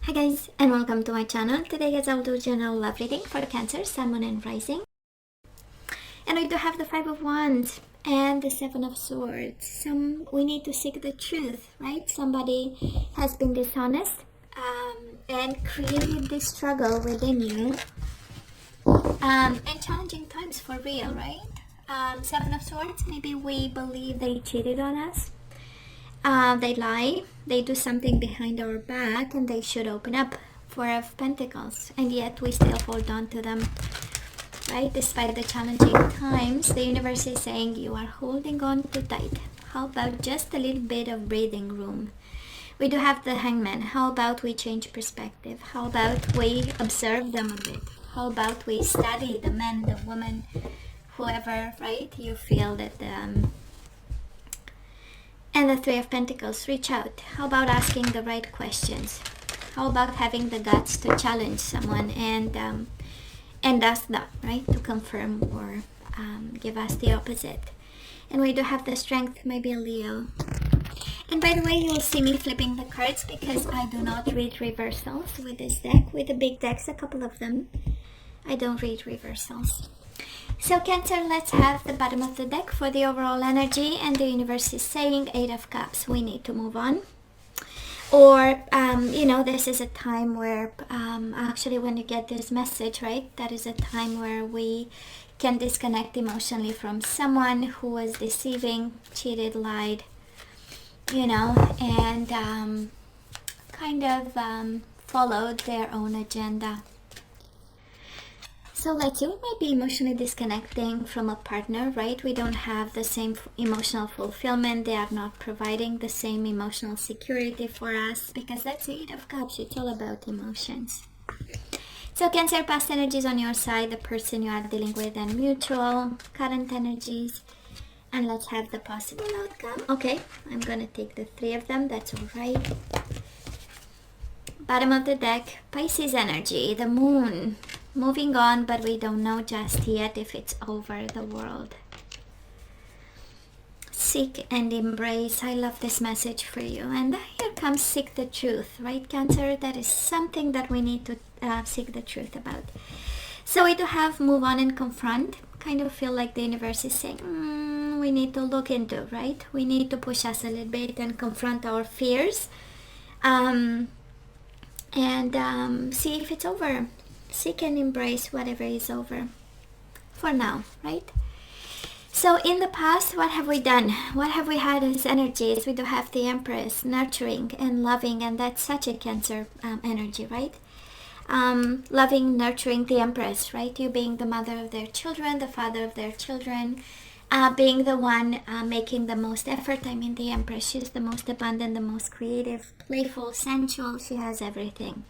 Hi guys, and welcome to my channel. Today guys, I'll do general love reading for Cancer, Sun, Moon and Rising. And we do have the Five of Wands and the Seven of Swords. We need to seek the truth, right? Somebody has been dishonest and created this struggle within you. And challenging times for real, right? Seven of Swords, maybe we believe they cheated on us. They lie, they do something behind our back, and they should open up. Four of Pentacles, and yet we still hold on to them, right? Despite the challenging times, the universe is saying you are holding on too tight. How about just a little bit of breathing room? We do have the Hangman. How about we change perspective? How about we observe them a bit? How about we study the man, the woman, whoever, right? You feel that and the Three of Pentacles, reach out. How about asking the right questions? How about having the guts to challenge someone and ask them, right, to confirm or give us the opposite? And we do have the Strength, maybe a Leo. And by the way, you'll see me flipping the cards because I do not read reversals with this deck. With the big decks, a couple of them, I don't read reversals. So Cancer, let's have the bottom of the deck for the overall energy, and the universe is saying Eight of Cups, we need to move on. Or, this is a time where, actually when you get this message, right, that is a time where we can disconnect emotionally from someone who was deceiving, cheated, lied, and kind of followed their own agenda. So let's see, we might be emotionally disconnecting from a partner, right? We don't have the same emotional fulfillment. They are not providing the same emotional security for us, because that's the Eight of Cups. It's all about emotions. So Cancer, past energies on your side, the person you are dealing with, and mutual, current energies. And let's have the possible outcome. Okay, I'm going to take the three of them. That's all right. Bottom of the deck, Pisces energy, the moon. Moving on, but we don't know just yet if it's over the world. Seek and embrace. I love this message for you. And here comes seek the truth, right, Cancer? That is something that we need to seek the truth about. So we do have move on and confront. Kind of feel like the universe is saying, we need to look into, right? We need to push us a little bit and confront our fears. And see if it's over. Seek and embrace whatever is over for now, right? So in the past, what have we done? What have we had as energies? We do have the Empress, nurturing and loving, and that's such a Cancer energy, right? Loving, nurturing, the Empress, right? You being the mother of their children, the father of their children, being the one making the most effort. I mean, the Empress, she's the most abundant, the most creative, playful, sensual. She has everything.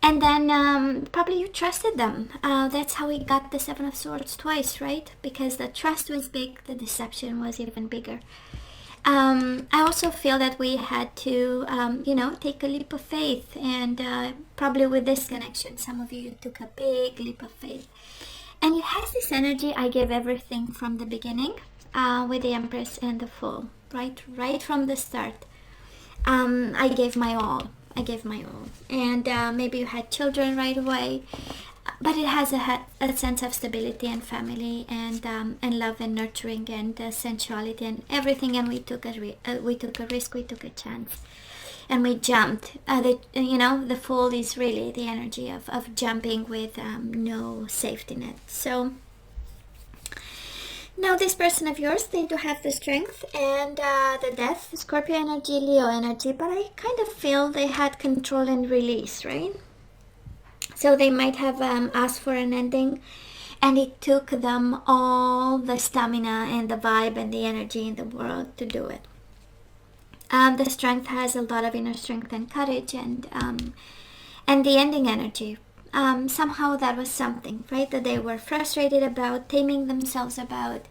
And then probably you trusted them. That's how we got the Seven of Swords twice, right? Because the trust was big, the deception was even bigger. I also feel that we had to, take a leap of faith. And probably with this connection, some of you took a big leap of faith. And it has this energy, I gave everything from the beginning, with the Empress and the Fool, right? Right from the start. I gave my all. And maybe you had children right away, but it has a sense of stability and family and love and nurturing and sensuality and everything. And we took a risk, we took a chance, and we jumped. The Fool is really the energy of jumping with no safety net. So now this person of yours, they do have the Strength and the Death, Scorpio energy, Leo energy, but I kind of feel they had control and release, right? So they might have asked for an ending, and it took them all the stamina and the vibe and the energy in the world to do it. The Strength has a lot of inner strength and courage, and the ending energy. Somehow that was something, right, that they were frustrated about, taming themselves about.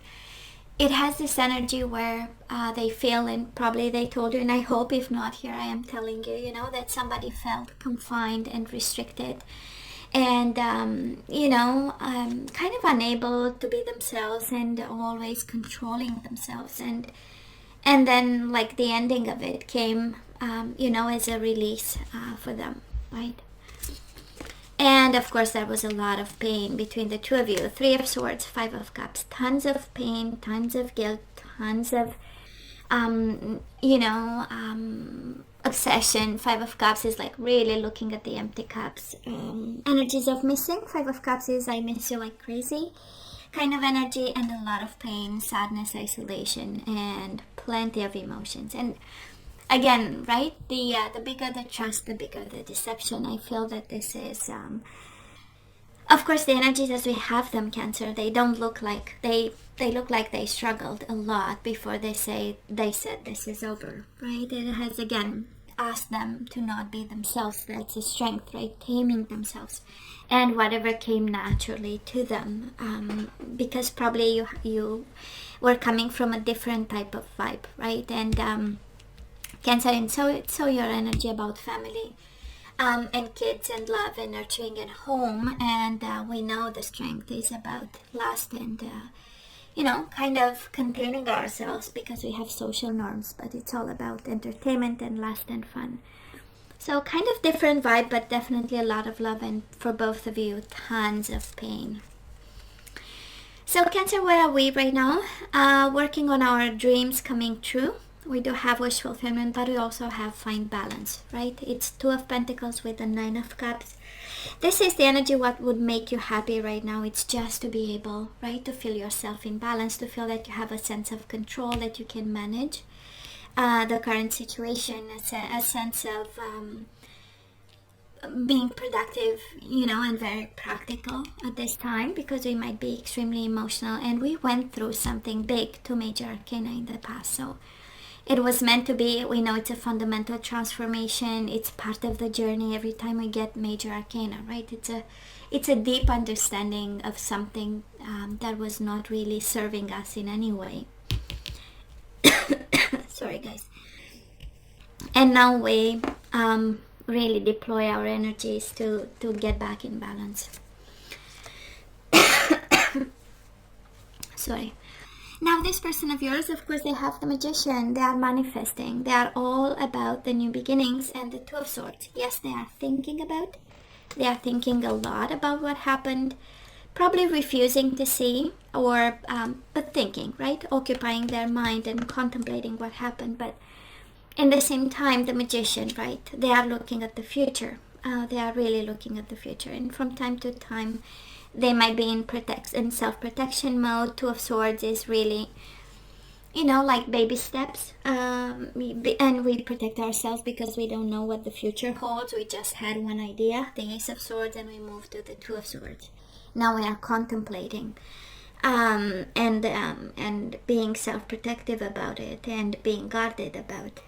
It has this energy where they feel, and probably they told you, and I hope if not, here I am telling you, that somebody felt confined and restricted and, kind of unable to be themselves and always controlling themselves. And then like the ending of it came, as a release for them. right? And of course, there was a lot of pain between the two of you. Three of Swords, Five of Cups, tons of pain, tons of guilt, tons of, obsession. Five of Cups is like really looking at the empty cups. Energies of missing. Five of Cups is I miss you like crazy kind of energy, and a lot of pain, sadness, isolation, and plenty of emotions. And again, right, the bigger the trust, the bigger the deception. I feel that this is of course, the energies as we have them, Cancer, they don't look like they look like they struggled a lot before they said this is over, right? It has again asked them to not be themselves. That's a strength, right? Taming themselves and whatever came naturally to them, because probably you were coming from a different type of vibe, right? And Cancer, and so your energy about family, and kids and love and nurturing and home, and we know the strength is about lust and kind of containing ourselves because we have social norms, but it's all about entertainment and lust and fun. So kind of different vibe, but definitely a lot of love, and for both of you, tons of pain. So Cancer, where are we right now? Working on our dreams coming true. We do have wish fulfillment, but we also have find balance, right? It's Two of Pentacles with the Nine of Cups. This is the energy what would make you happy right now. It's just to be able, right, to feel yourself in balance, to feel that you have a sense of control, that you can manage the current situation, a sense of being productive, and very practical at this time, because we might be extremely emotional, and we went through something big, two major arcana in the past, so it was meant to be. We know it's a fundamental transformation. It's part of the journey every time we get major arcana, right? It's a deep understanding of something that was not really serving us in any way. Sorry, guys. And now we really deploy our energies to get back in balance. Sorry. Now this person of yours, of course, they have the Magician. They are manifesting. They are all about the new beginnings and the Two of Swords. Yes, they are thinking about. They are thinking a lot about what happened. Probably refusing to see, or but thinking, right? Occupying their mind and contemplating what happened. But in the same time, the Magician, right? They are looking at the future. They are really looking at the future. And from time to time, they might be in self-protection mode. Two of Swords is really, like baby steps. And we protect ourselves because we don't know what the future holds. We just had one idea, the Ace of Swords, and we moved to the Two of Swords. Now we are contemplating and being self-protective about it and being guarded about it.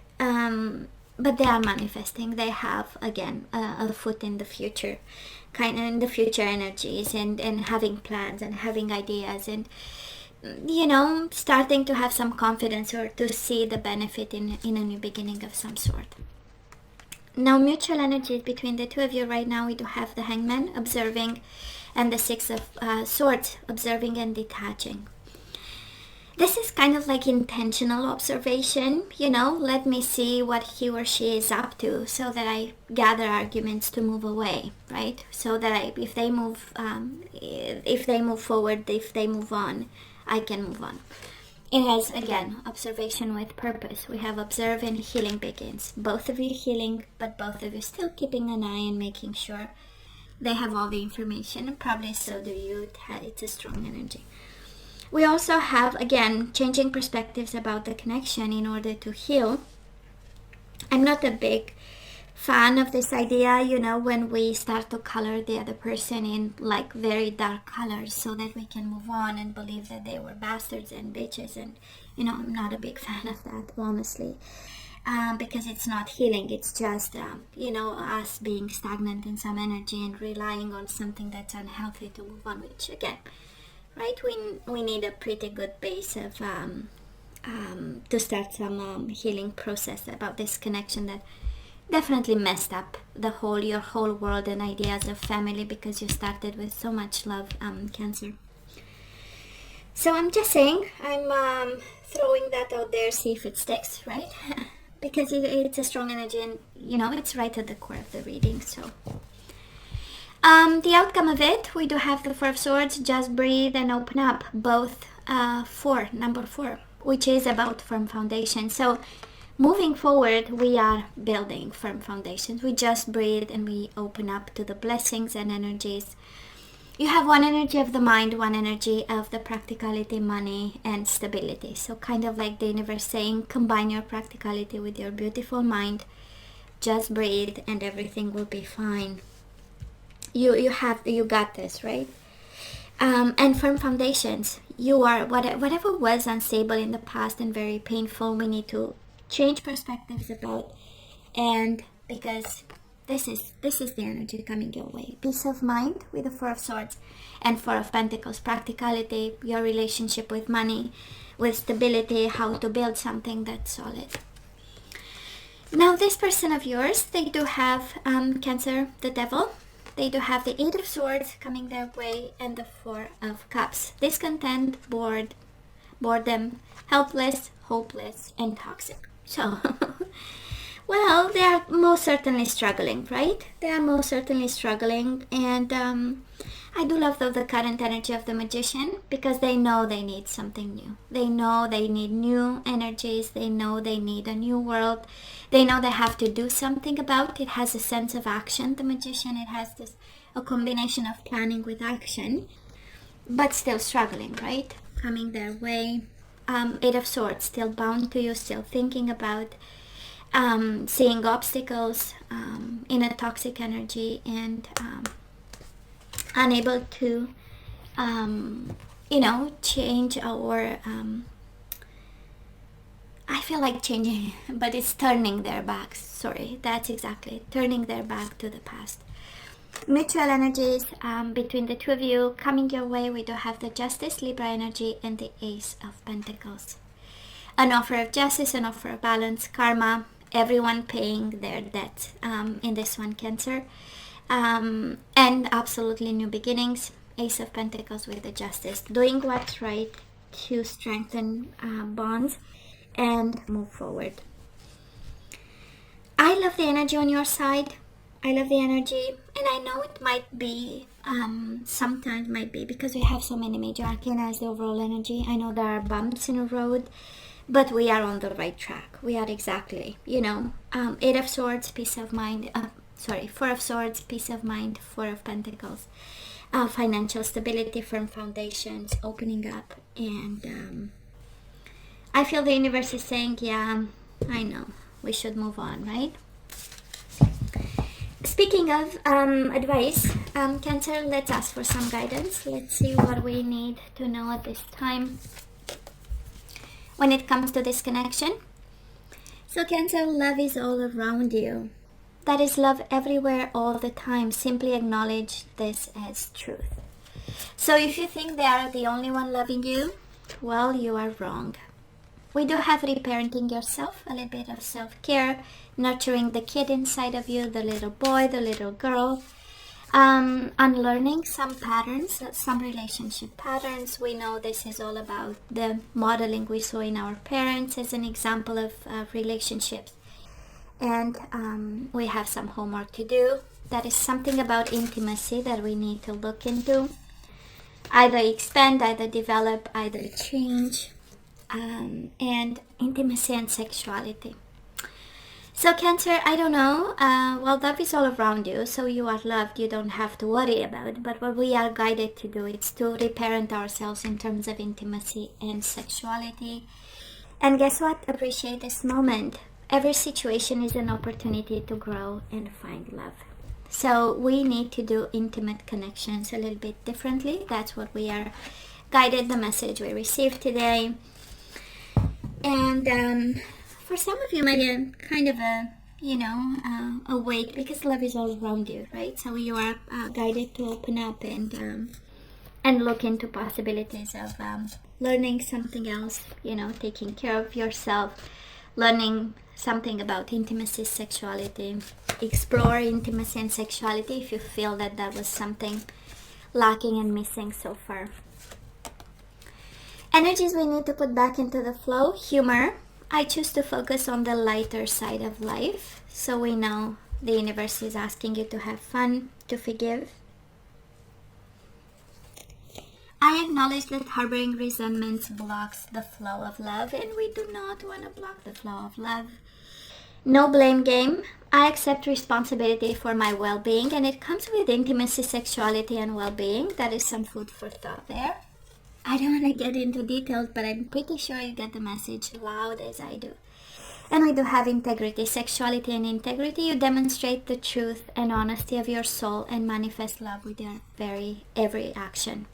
But they are manifesting. They have, again, a foot in the future, kind of in the future energies, and having plans and having ideas, and starting to have some confidence or to see the benefit in a new beginning of some sort. Now, mutual energies between the two of you right now, we do have the Hangman observing, and the Six of Swords observing and detaching. This is kind of like intentional observation, let me see what he or she is up to, so that I gather arguments to move away, right? So that if they move forward, if they move on, I can move on. It has, again, observation with purpose. We have observe and healing begins. Both of you healing, but both of you still keeping an eye and making sure they have all the information, and probably so do you. It's a strong energy. We also have, again, changing perspectives about the connection in order to heal. I'm not a big fan of this idea, when we start to color the other person in like very dark colors so that we can move on and believe that they were bastards and bitches. And, I'm not a big fan of that, honestly, because it's not healing. It's just, us being stagnant in some energy and relying on something that's unhealthy to move on, which, again, right, we need a pretty good base of to start some healing process about this connection that definitely messed up your whole world and ideas of family, because you started with so much love, Cancer. So I'm just saying, I'm throwing that out there, see if it sticks, right? because it's a strong energy, and you know, it's right at the core of the reading. So the outcome of it, we do have the Four of Swords. Just breathe and open up. Both number 4, which is about firm foundation. So moving forward, we are building firm foundations. We just breathe and we open up to the blessings and energies. You have one energy of the mind, one energy of the practicality, money, and stability. So kind of like the universe saying, combine your practicality with your beautiful mind. Just breathe and everything will be fine. You got this, right? And firm foundations. You are, whatever was unstable in the past and very painful, we need to change perspectives about, and because this is the energy coming your way. Peace of mind with the Four of Swords and Four of Pentacles. Practicality, your relationship with money, with stability, how to build something that's solid. Now this person of yours, they do have Cancer, the Devil. They do have the Eight of Swords coming their way and the Four of Cups. Discontent, boredom, helpless, hopeless, and toxic. So, well, they are most certainly struggling, right? They are most certainly struggling. And I do love the current energy of the Magician, because they know they need something new. They know they need new energies. They know they need a new world. They know they have to do something about it. It has a sense of action, the Magician. It has a combination of planning with action, but still struggling, right? Coming their way. Eight of Swords, still bound to you, still thinking about, seeing obstacles in a toxic energy, and unable to, change our... I feel like changing, but it's turning their backs. Sorry, that's exactly turning their back to the past. Mutual energies between the two of you coming your way. We do have the Justice, Libra energy, and the Ace of Pentacles. An offer of justice, an offer of balance, karma, everyone paying their debt in this one, Cancer. And absolutely new beginnings. Ace of Pentacles with the Justice. Doing what's right to strengthen bonds and move forward. I love the energy on your side. I love the energy, and I know it might be, sometimes might be because we have so many major arcana as the overall energy. I know there are bumps in the road, but we are on the right track. We are exactly, Eight of Swords, peace of mind, Four of Swords, peace of mind, Four of Pentacles, financial stability, firm foundations, opening up, and I feel the universe is saying, yeah, I know, we should move on, right? Speaking of advice, Cancer, let's ask for some guidance. Let's see what we need to know at this time when it comes to this connection. So Cancer, love is all around you. That is love everywhere all the time. Simply acknowledge this as truth. So if you think they are the only one loving you, well, you are wrong. We do have reparenting yourself, a little bit of self-care, nurturing the kid inside of you, the little boy, the little girl, unlearning some patterns, some relationship patterns. We know this is all about the modeling we saw in our parents as an example of relationships. And we have some homework to do. That is something about intimacy that we need to look into. Either expand, either develop, either change. And intimacy and sexuality. So Cancer, I don't know, well, love is all around you, so you are loved, you don't have to worry about it. But what we are guided to do is to reparent ourselves in terms of intimacy and sexuality. And guess what? Appreciate this moment. Every situation is an opportunity to grow and find love. So we need to do intimate connections a little bit differently. That's what we are guided, the message we received today. And for some of you, might be kind of a weight, because love is all around you, right? So you are guided to open up and look into possibilities of learning something else, taking care of yourself, learning something about intimacy, sexuality, explore intimacy and sexuality if you feel that was something lacking and missing so far. Energies we need to put back into the flow. Humor, I choose to focus on the lighter side of life. So we know the universe is asking you to have fun, to forgive. I acknowledge that harboring resentments blocks the flow of love, and we do not want to block the flow of love. No blame game. I accept responsibility for my well-being, and it comes with intimacy, sexuality, and well-being. That is some food for thought there. I don't want to get into details, but I'm pretty sure you get the message loud as I do. And I do have integrity, sexuality, and integrity. You demonstrate the truth and honesty of your soul and manifest love with your every action.